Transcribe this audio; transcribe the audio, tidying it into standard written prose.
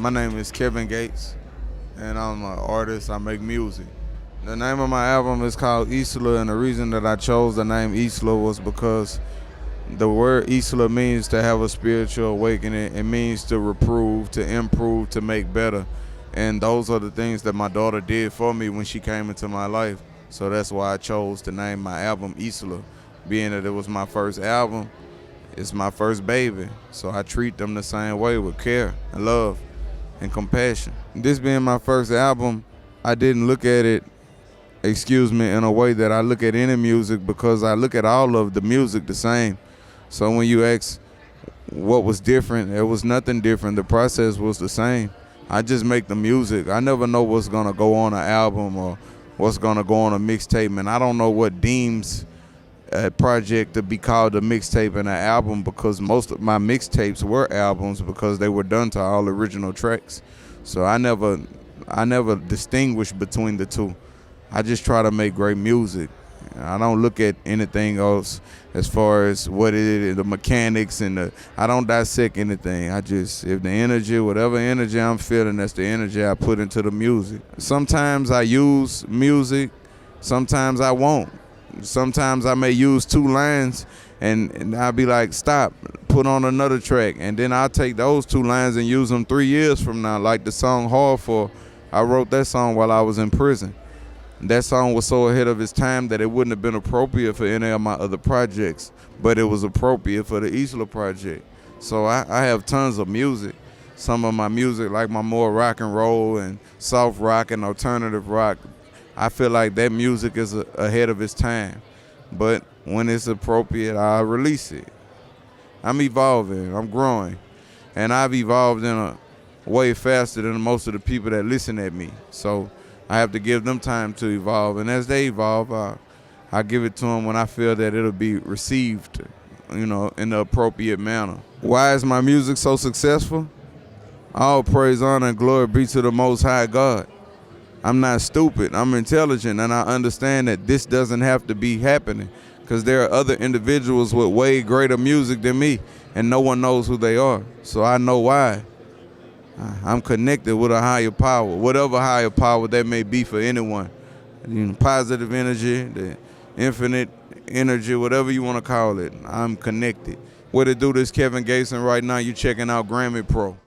My name is Kevin Gates, and I'm an artist. I make music. The name of my album is called Islah, and the reason that I chose the name Islah was because the word Islah means to have a spiritual awakening. It means to reprove, to improve, to make better. And those are the things that my daughter did for me when she came into my life. So that's why I chose to name my album Islah, being that it was my first album. It's my first baby, so I treat them the same way, with care and love and compassion. This being my first album, I didn't look at it, in a way that I look at any music, because I look at all of the music the same. So when you ask what was different, there was nothing different. The process was the same. I just make the music. I never know what's gonna go on an album or what's gonna go on a mixtape, and I don't know what deems a project to be called a mixtape and an album, because most of my mixtapes were albums because they were done to all original tracks. So I never distinguish between the two. I just try to make great music. I don't look at anything else as far as what it is, the mechanics, and I don't dissect anything. If the energy, whatever energy I'm feeling, that's the energy I put into the music. Sometimes I use music, sometimes I won't. Sometimes I may use 2 lines and I'll be like, stop, put on another track. And then I'll take those 2 lines and use them 3 years from now. Like the song Hard For, I wrote that song while I was in prison. That song was so ahead of its time that it wouldn't have been appropriate for any of my other projects, but it was appropriate for the Islah project. So I have tons of music. Some of my music, like my more rock and roll and soft rock and alternative rock, I feel like that music is ahead of its time. But when it's appropriate, I'll release it. I'm evolving, I'm growing. And I've evolved in a way faster than most of the people that listen at me. So I have to give them time to evolve. And as they evolve, I give it to them when I feel that it'll be received, in the appropriate manner. Why is my music so successful? All praise, honor, and glory be to the Most High God. I'm not stupid, I'm intelligent, and I understand that this doesn't have to be happening, because there are other individuals with way greater music than me, and no one knows who they are. So I know why. I'm connected with a higher power, whatever higher power that may be for anyone. Positive energy, the infinite energy, whatever you want to call it. I'm connected. What it do, this Kevin Gates, and right now you're checking out GRAMMY Pro.